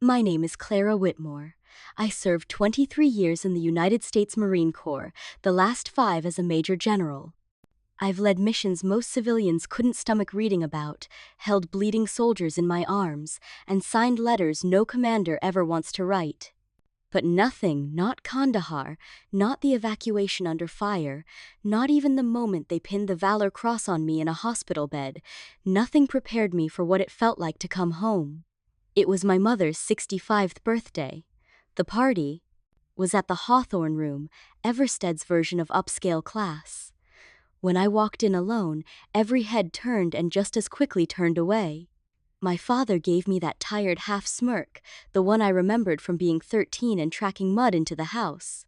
My name is Clara Whitmore. I served 23 years in the United States Marine Corps, the last 5 as a major general. I've led missions most civilians couldn't stomach reading about, held bleeding soldiers in my arms, and signed letters no commander ever wants to write. But nothing, not Kandahar, not the evacuation under fire, not even the moment they pinned the Valor Cross on me in a hospital bed, nothing prepared me for what it felt like to come home. It was my mother's 65th birthday. The party was at the Hawthorne Room, Everstead's version of upscale class. When I walked in alone, every head turned and just as quickly turned away. My father gave me that tired half-smirk, the one I remembered from being 13 and tracking mud into the house.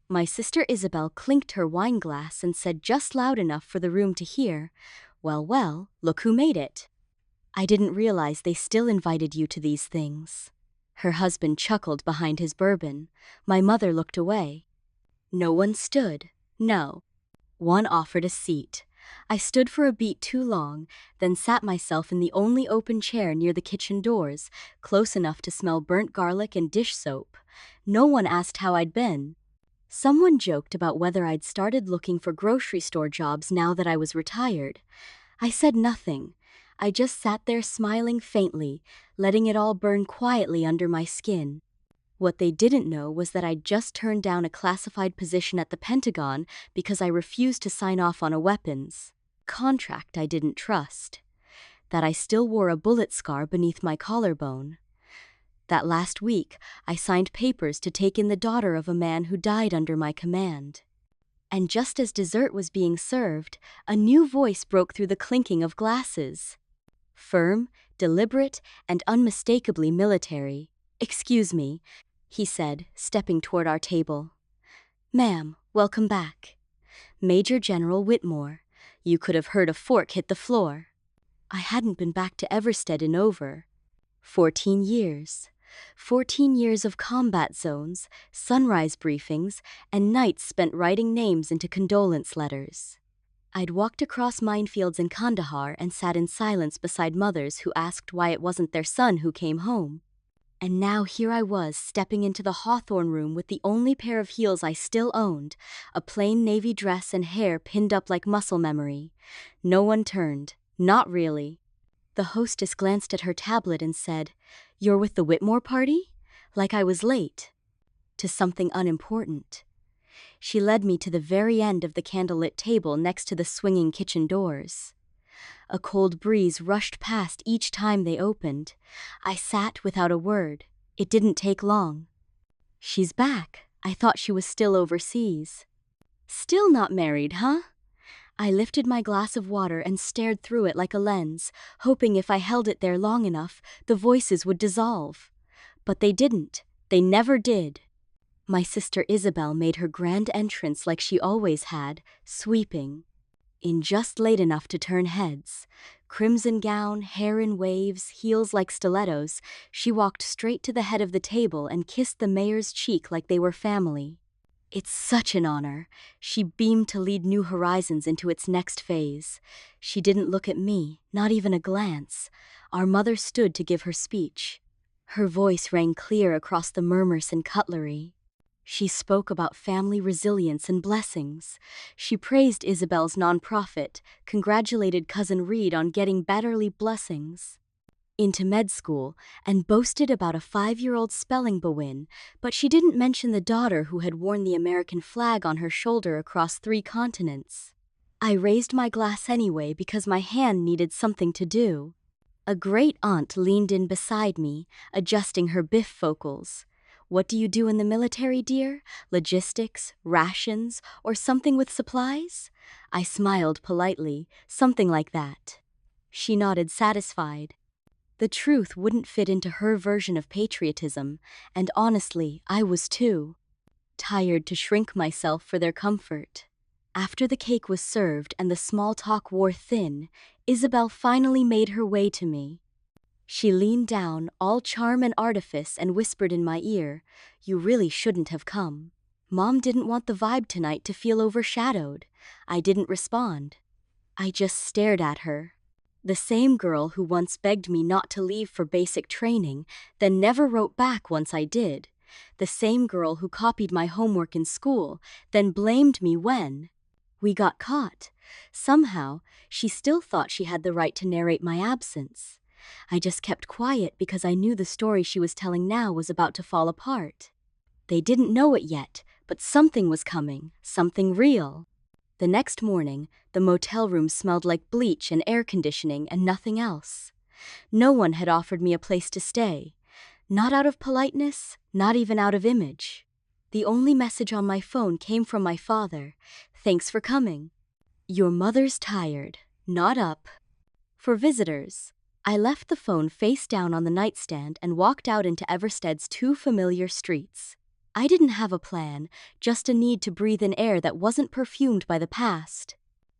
My sister Isabel clinked her wine glass and said just loud enough for the room to hear, "Well, well, look who made it." I didn't realize they still invited you to these things. Her husband chuckled behind his bourbon. My mother looked away. No one stood. No. One offered a seat. I stood for a beat too long, then sat myself in the only open chair near the kitchen doors, close enough to smell burnt garlic and dish soap. No one asked how I'd been. Someone joked about whether I'd started looking for grocery store jobs now that I was retired. I said nothing. I just sat there smiling faintly, letting it all burn quietly under my skin. What they didn't know was that I'd just turned down a classified position at the Pentagon because I refused to sign off on a weapons contract I didn't trust. That I still wore a bullet scar beneath my collarbone. That last week, I signed papers to take in the daughter of a man who died under my command. And just as dessert was being served, a new voice broke through the clinking of glasses. Firm, deliberate, and unmistakably military. "Excuse me," he said, stepping toward our table. "Ma'am, welcome back. Major General Whitmore. You could have heard a fork hit the floor." I hadn't been back to Everstead in over 14 years. 14 years of combat zones, sunrise briefings, and nights spent writing names into condolence letters. I'd walked across minefields in Kandahar and sat in silence beside mothers who asked why it wasn't their son who came home. And now here I was, stepping into the Hawthorne Room with the only pair of heels I still owned, a plain navy dress and hair pinned up like muscle memory. No one turned. Not really. The hostess glanced at her tablet and said, "You're with the Whitmore party?" Like I was late. To something unimportant. She led me to the very end of the candlelit table next to the swinging kitchen doors. A cold breeze rushed past each time they opened. I sat without a word. It didn't take long. "She's back. I thought she was still overseas." "Still not married, huh?" I lifted my glass of water and stared through it like a lens, hoping if I held it there long enough, the voices would dissolve. But they didn't. They never did. My sister Isabel made her grand entrance like she always had, sweeping. In just late enough to turn heads. Crimson gown, hair in waves, heels like stilettos, she walked straight to the head of the table and kissed the mayor's cheek like they were family. "It's such an honor." She beamed to lead New Horizons into its next phase. She didn't look at me, not even a glance. Our mother stood to give her speech. Her voice rang clear across the murmurs and cutlery. She spoke about family resilience and blessings. She praised Isabel's nonprofit, congratulated Cousin Reed on getting betterly blessings into med school, and boasted about a 5-year-old spelling bee, but she didn't mention the daughter who had worn the American flag on her shoulder across 3 continents. I raised my glass anyway because my hand needed something to do. A great-aunt leaned in beside me, adjusting her bifocals. "What do you do in the military, dear? Logistics, rations, or something with supplies?" I smiled politely, something like that. She nodded satisfied. The truth wouldn't fit into her version of patriotism, and honestly, I was too tired to shrink myself for their comfort. After the cake was served and the small talk wore thin, Isabel finally made her way to me. She leaned down, all charm and artifice, and whispered in my ear, "You really shouldn't have come. Mom didn't want the vibe tonight to feel overshadowed." I didn't respond. I just stared at her. The same girl who once begged me not to leave for basic training, then never wrote back once I did. The same girl who copied my homework in school, then blamed me when we got caught. Somehow, she still thought she had the right to narrate my absence. I just kept quiet because I knew the story she was telling now was about to fall apart. They didn't know it yet, but something was coming, something real. The next morning, the motel room smelled like bleach and air conditioning and nothing else. No one had offered me a place to stay. Not out of politeness, not even out of image. The only message on my phone came from my father. "Thanks for coming. Your mother's tired, not up." For visitors, I left the phone face down on the nightstand and walked out into Everstead's two familiar streets. I didn't have a plan, just a need to breathe in air that wasn't perfumed by the past.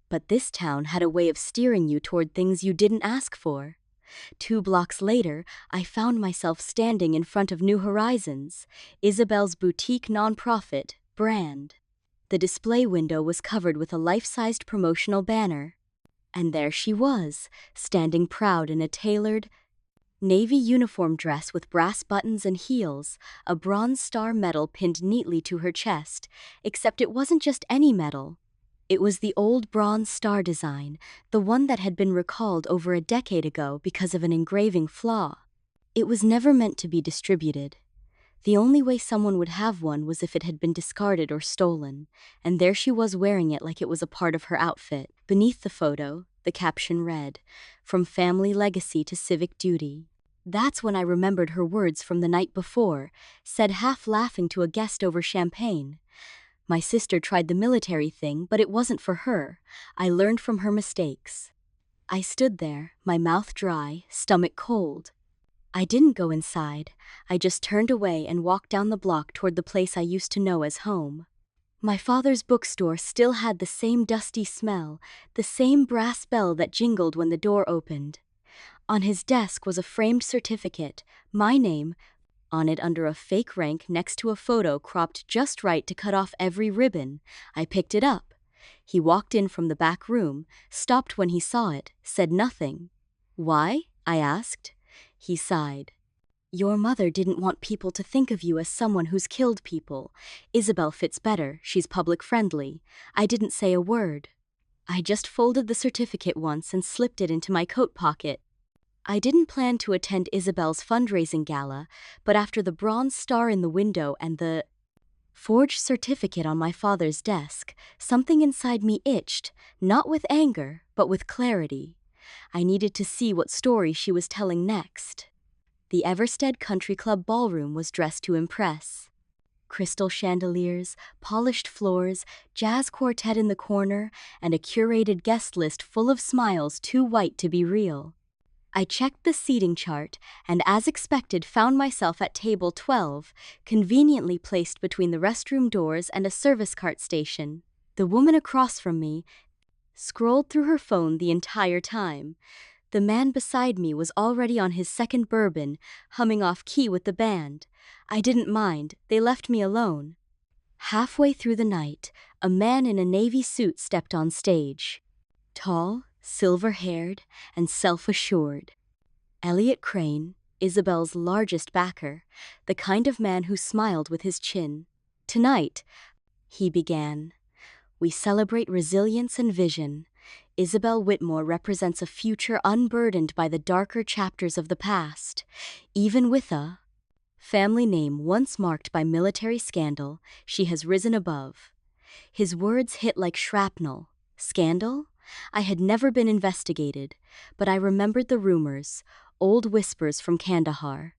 But this town had a way of steering you toward things you didn't ask for. 2 blocks later, I found myself standing in front of New Horizons, Isabel's boutique nonprofit brand. The display window was covered with a life-sized promotional banner. And there she was, standing proud in a tailored, navy uniform dress with brass buttons and heels, a bronze star medal pinned neatly to her chest, except it wasn't just any medal. It was the old bronze star design, the one that had been recalled over a decade ago because of an engraving flaw. It was never meant to be distributed. The only way someone would have one was if it had been discarded or stolen, and there she was wearing it like it was a part of her outfit. Beneath the photo, the caption read, "From family legacy to civic duty." That's when I remembered her words from the night before, said half laughing to a guest over champagne. My sister tried the military thing, but it wasn't for her. I learned from her mistakes. I stood there, my mouth dry, stomach cold. I didn't go inside. I just turned away and walked down the block toward the place I used to know as home. My father's bookstore still had the same dusty smell, the same brass bell that jingled when the door opened. On his desk was a framed certificate, my name, on it under a fake rank next to a photo cropped just right to cut off every ribbon. I picked it up. He walked in from the back room, stopped when he saw it, said nothing. "Why?" I asked. He sighed. "Your mother didn't want people to think of you as someone who's killed people. Isabel fits better, she's public-friendly." I didn't say a word. I just folded the certificate once and slipped it into my coat pocket. I didn't plan to attend Isabel's fundraising gala, but after the bronze star in the window and the forged certificate on my father's desk, something inside me itched, not with anger, but with clarity. I needed to see what story she was telling next. The Everstead Country Club ballroom was dressed to impress. Crystal chandeliers, polished floors, jazz quartet in the corner, and a curated guest list full of smiles too white to be real. I checked the seating chart and, as expected, found myself at table 12, conveniently placed between the restroom doors and a service cart station. The woman across from me scrolled through her phone the entire time. The man beside me was already on his second bourbon, humming off key with the band. I didn't mind, they left me alone. Halfway through the night, a man in a navy suit stepped on stage. Tall, silver-haired, and self-assured. Elliot Crane, Isabel's largest backer, the kind of man who smiled with his chin. "Tonight," he began, "we celebrate resilience and vision. Isabel Whitmore represents a future unburdened by the darker chapters of the past. Even with a family name once marked by military scandal, she has risen above." His words hit like shrapnel. Scandal? I had never been investigated, but I remembered the rumors, old whispers from Kandahar.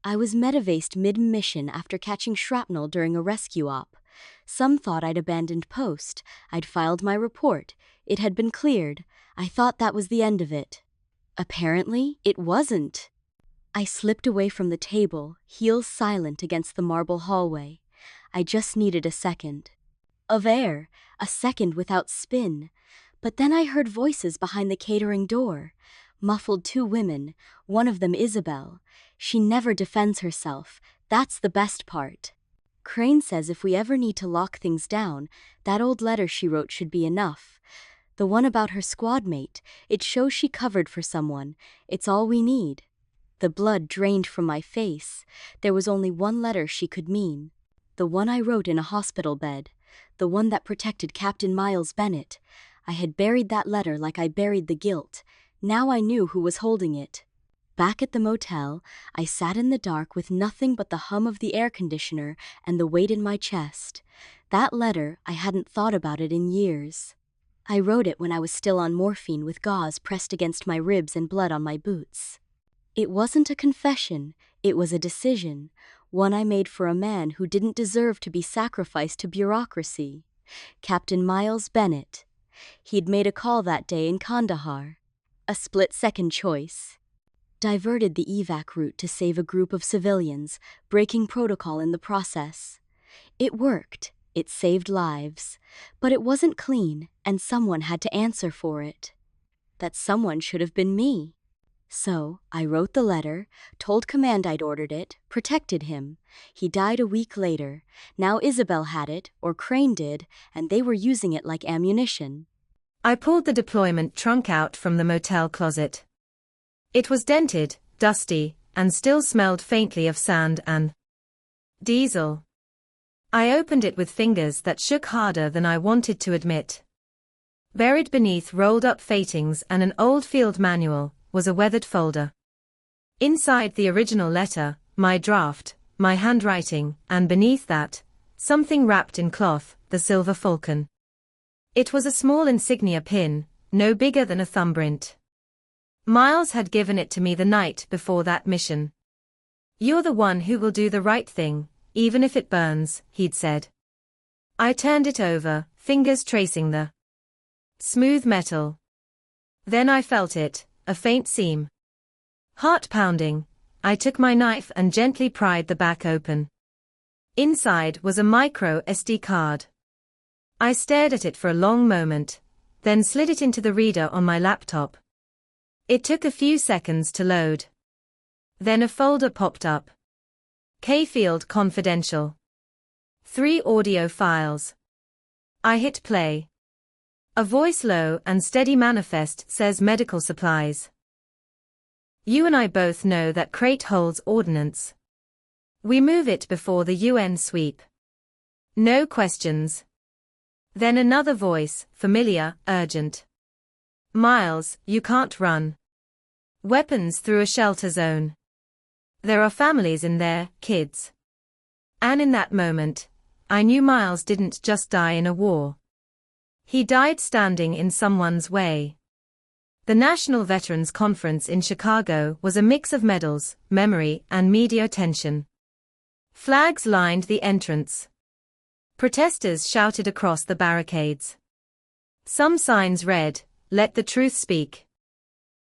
I was medevassed mid-mission after catching shrapnel during a rescue op. Some thought I'd abandoned post. I'd filed my report. It had been cleared. I thought that was the end of it. Apparently, it wasn't. I slipped away from the table, heels silent against the marble hallway. I just needed a second. Of air, a second without spin. But then I heard voices behind the catering door. Muffled 2 women, one of them Isabel. She never defends herself. That's the best part. Crane says if we ever need to lock things down, that old letter she wrote should be enough. The one about her squad mate. It shows she covered for someone. It's all we need. The blood drained from my face. There was only one letter she could mean. The one I wrote in a hospital bed. The one that protected Captain Miles Bennett. I had buried that letter like I buried the guilt. Now I knew who was holding it. Back at the motel, I sat in the dark with nothing but the hum of the air conditioner and the weight in my chest. That letter, I hadn't thought about it in years. I wrote it when I was still on morphine with gauze pressed against my ribs and blood on my boots. It wasn't a confession, it was a decision, one I made for a man who didn't deserve to be sacrificed to bureaucracy. Captain Miles Bennett. He'd made a call that day in Kandahar. A split-second choice. Diverted the evac route to save a group of civilians, breaking protocol in the process. It worked. It saved lives. But it wasn't clean, and someone had to answer for it. That someone should have been me. So, I wrote the letter, told Command I'd ordered it, protected him. He died a week later. Now Isabel had it, or Crane did, and they were using it like ammunition. I pulled the deployment trunk out from the motel closet. It was dented, dusty, and still smelled faintly of sand and diesel. I opened it with fingers that shook harder than I wanted to admit. Buried beneath rolled-up fatings and an old field manual was a weathered folder. Inside the original letter, my draft, my handwriting, and beneath that, something wrapped in cloth, the silver falcon. It was a small insignia pin, no bigger than a thumbprint. Miles had given it to me the night before that mission. "You're the one who will do the right thing, even if it burns," he'd said. I turned it over, fingers tracing the smooth metal. Then I felt it, a faint seam. Heart pounding, I took my knife and gently pried the back open. Inside was a micro SD card. I stared at it for a long moment, then slid it into the reader on my laptop. It took a few seconds to load. Then a folder popped up. K-Field Confidential. 3 audio files. I hit play. A voice low and steady manifest says medical supplies. "You and I both know that crate holds ordnance. We move it before the UN sweep. No questions." Then another voice, familiar, urgent. "Miles, you can't run. Weapons through a shelter zone. There are families in there, kids." And in that moment, I knew Miles didn't just die in a war. He died standing in someone's way. The National Veterans Conference in Chicago was a mix of medals, memory, and media attention. Flags lined the entrance. Protesters shouted across the barricades. Some signs read, "Let the truth speak."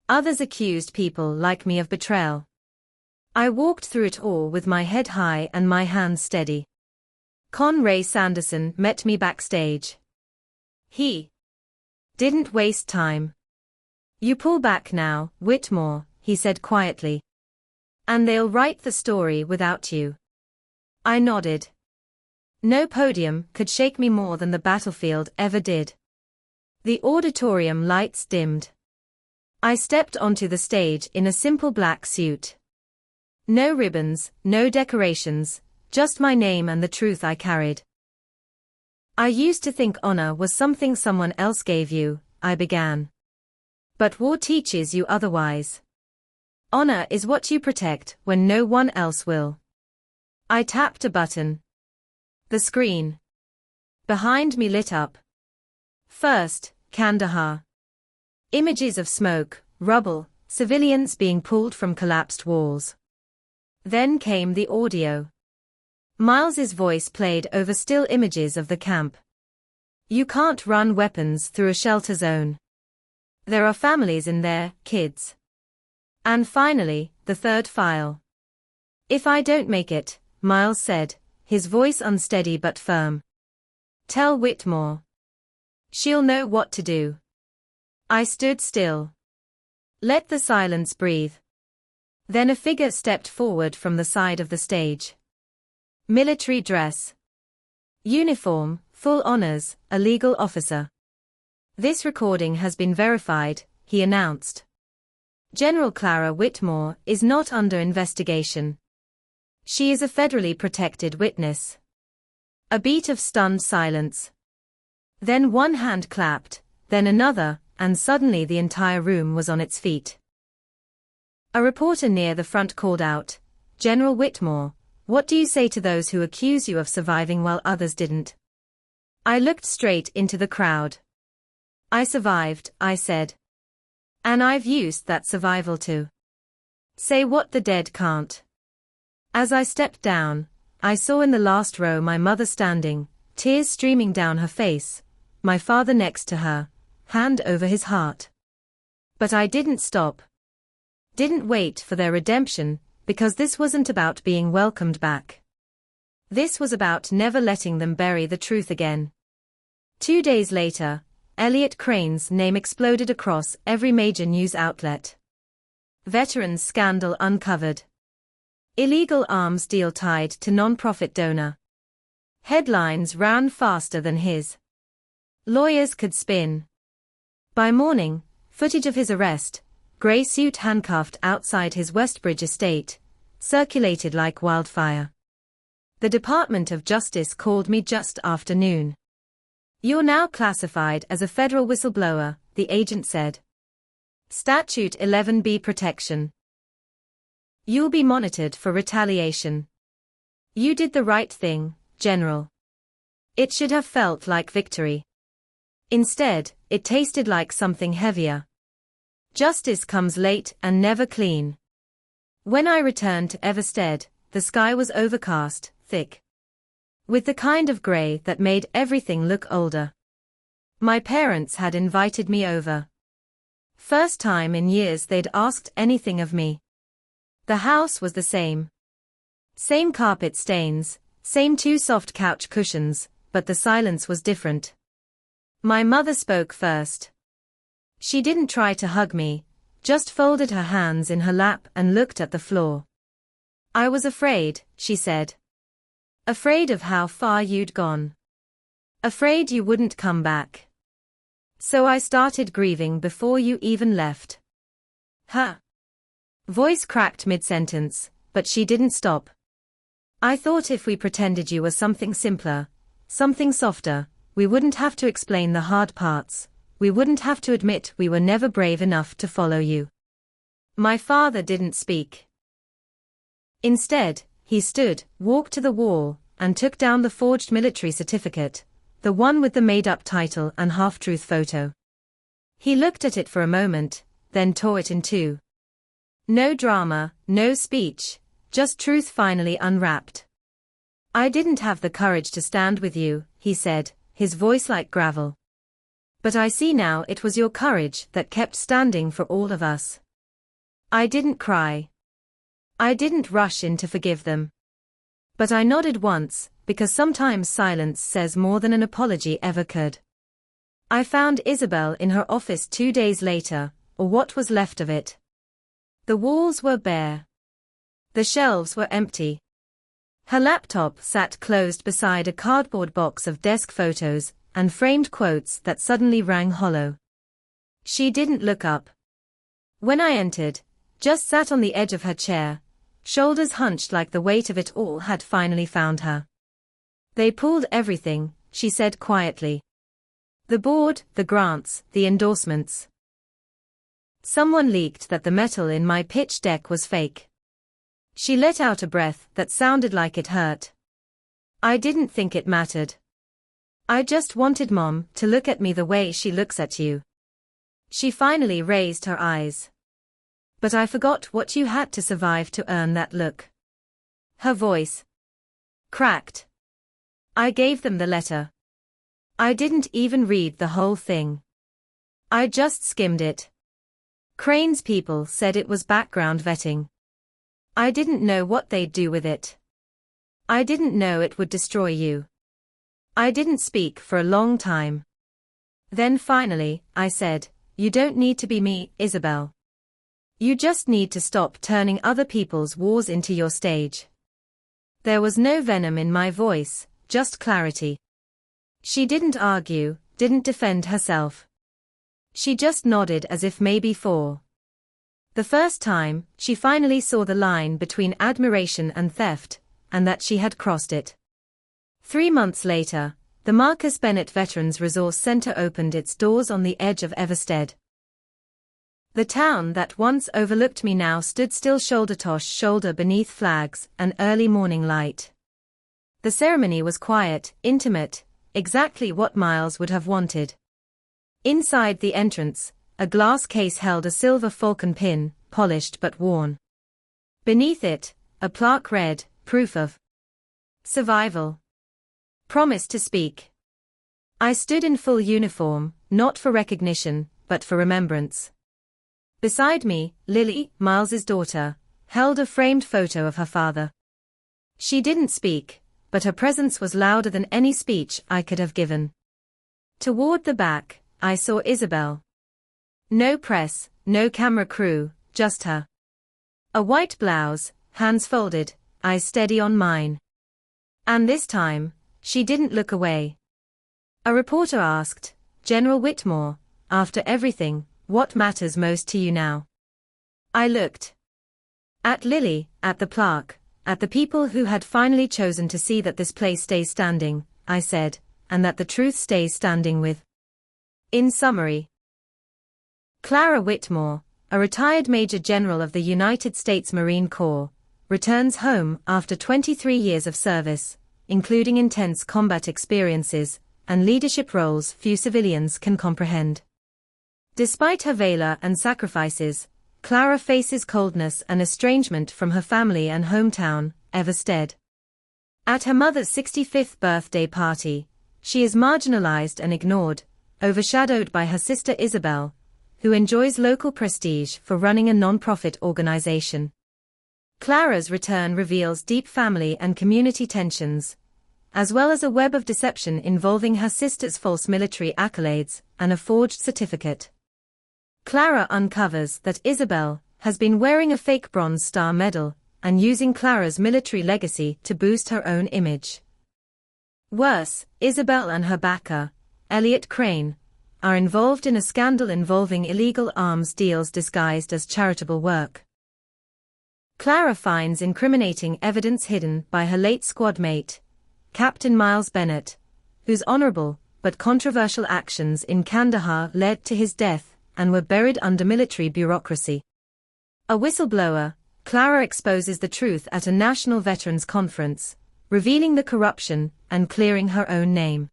Others accused people like me of betrayal. I walked through it all with my head high and my hands steady. Conray Sanderson met me backstage. He didn't waste time. "You pull back now, Whitmore," he said quietly. "And they'll write the story without you." I nodded. No podium could shake me more than the battlefield ever did. The auditorium lights dimmed. I stepped onto the stage in a simple black suit. No ribbons, no decorations, just my name and the truth I carried. "I used to think honor was something someone else gave you," I began. "But war teaches you otherwise. Honor is what you protect when no one else will." I tapped a button. The screen behind me lit up. First, Kandahar. Images of smoke, rubble, civilians being pulled from collapsed walls. Then came the audio. Miles's voice played over still images of the camp. "You can't run weapons through a shelter zone. There are families in there, kids." And finally, the third file. "If I don't make it," Miles said, his voice unsteady but firm. "Tell Whitmore. She'll know what to do." I stood still. Let the silence breathe. Then a figure stepped forward from the side of the stage. Military dress. Uniform, full honors, a legal officer. This recording has been verified, he announced. General Clara Whitmore is not under investigation. She is a federally protected witness. A beat of stunned silence. Then one hand clapped, then another, and suddenly the entire room was on its feet. A reporter near the front called out, "General Whitmore, what do you say to those who accuse you of surviving while others didn't?" I looked straight into the crowd. "I survived," I said. "And I've used that survival to say what the dead can't." As I stepped down, I saw in the last row my mother standing, tears streaming down her face, my father next to her, hand over his heart. But I didn't stop. Didn't wait for their redemption, because this wasn't about being welcomed back. This was about never letting them bury the truth again. 2 days later, Elliot Crane's name exploded across every major news outlet. Veterans scandal uncovered. Illegal arms deal tied to non-profit donor. Headlines ran faster than his lawyers could spin. By morning, footage of his arrest, grey suit handcuffed outside his Westbridge estate, circulated like wildfire. The Department of Justice called me just after noon. "You're now classified as a federal whistleblower," the agent said. "Statute 11B protection. You'll be monitored for retaliation. You did the right thing, General." It should have felt like victory. Instead, it tasted like something heavier. Justice comes late and never clean. When I returned to Everstead, the sky was overcast, thick, with the kind of grey that made everything look older. My parents had invited me over. First time in years they'd asked anything of me. The house was the same. Same carpet stains, same 2 soft couch cushions, but the silence was different. My mother spoke first. She didn't try to hug me, just folded her hands in her lap and looked at the floor. "I was afraid," she said. "Afraid of how far you'd gone. Afraid you wouldn't come back. So I started grieving before you even left." Her voice cracked mid-sentence, but she didn't stop. "I thought if we pretended you were something simpler, something softer, we wouldn't have to explain the hard parts, we wouldn't have to admit we were never brave enough to follow you." My father didn't speak. Instead, he stood, walked to the wall, and took down the forged military certificate, the one with the made-up title and half-truth photo. He looked at it for a moment, then tore it in two. No drama, no speech, just truth finally unwrapped. "I didn't have the courage to stand with you," he said, his voice like gravel. "But I see now it was your courage that kept standing for all of us." I didn't cry. I didn't rush in to forgive them. But I nodded once, because sometimes silence says more than an apology ever could. I found Isabel in her office 2 days later, or what was left of it. The walls were bare. The shelves were empty. Her laptop sat closed beside a cardboard box of desk photos and framed quotes that suddenly rang hollow. She didn't look up. When I entered, just sat on the edge of her chair, shoulders hunched like the weight of it all had finally found her. "They pulled everything," she said quietly. "The board, the grants, the endorsements. Someone leaked that the metal in my pitch deck was fake." She let out a breath that sounded like it hurt. "I didn't think it mattered. I just wanted Mom to look at me the way she looks at you." She finally raised her eyes. "But I forgot what you had to survive to earn that look." Her voice cracked. "I gave them the letter. I didn't even read the whole thing. I just skimmed it. Crane's people said it was background vetting. I didn't know what they'd do with it. I didn't know it would destroy you." I didn't speak for a long time. Then finally, I said, "You don't need to be me, Isabel. You just need to stop turning other people's wars into your stage." There was no venom in my voice, just clarity. She didn't argue, didn't defend herself. She just nodded as if maybe for the first time, she finally saw the line between admiration and theft, and that she had crossed it. 3 months later, the Marcus Bennett Veterans Resource Center opened its doors on the edge of Everstead. The town that once overlooked me now stood still shoulder to shoulder beneath flags and early morning light. The ceremony was quiet, intimate, exactly what Miles would have wanted. Inside the entrance, a glass case held a silver falcon pin, polished but worn. Beneath it, a plaque read, "Proof of survival. Promise to speak." I stood in full uniform, not for recognition, but for remembrance. Beside me, Lily, Miles's daughter, held a framed photo of her father. She didn't speak, but her presence was louder than any speech I could have given. Toward the back, I saw Isabel. No press, no camera crew, just her. A white blouse, hands folded, eyes steady on mine. And this time, she didn't look away. A reporter asked, "General Whitmore, after everything, what matters most to you now?" I looked. At Lily, at the plaque, at the people who had finally chosen to see that this place stays standing, I said, and that the truth stays standing with. In summary, Clara Whitmore, a retired Major General of the United States Marine Corps, returns home after 23 years of service, including intense combat experiences and leadership roles few civilians can comprehend. Despite her valor and sacrifices, Clara faces coldness and estrangement from her family and hometown, Everstead. At her mother's 65th birthday party, she is marginalized and ignored, overshadowed by her sister Isabel, who enjoys local prestige for running a non-profit organization. Clara's return reveals deep family and community tensions, as well as a web of deception involving her sister's false military accolades and a forged certificate. Clara uncovers that Isabel has been wearing a fake Bronze Star medal and using Clara's military legacy to boost her own image. Worse, Isabel and her backer, Elliot Crane, are involved in a scandal involving illegal arms deals disguised as charitable work. Clara finds incriminating evidence hidden by her late squad mate, Captain Miles Bennett, whose honorable but controversial actions in Kandahar led to his death and were buried under military bureaucracy. A whistleblower, Clara exposes the truth at a national veterans conference, revealing the corruption and clearing her own name.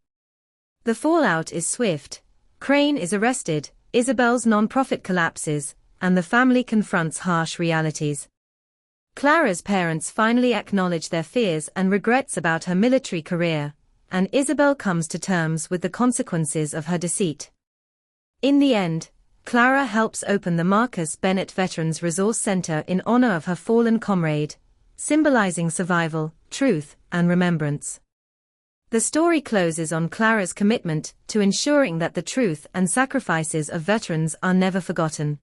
The fallout is swift. Crane is arrested, Isabel's non-profit collapses, and the family confronts harsh realities. Clara's parents finally acknowledge their fears and regrets about her military career, and Isabel comes to terms with the consequences of her deceit. In the end, Clara helps open the Marcus Bennett Veterans Resource Center in honor of her fallen comrade, symbolizing survival, truth, and remembrance. The story closes on Clara's commitment to ensuring that the truth and sacrifices of veterans are never forgotten.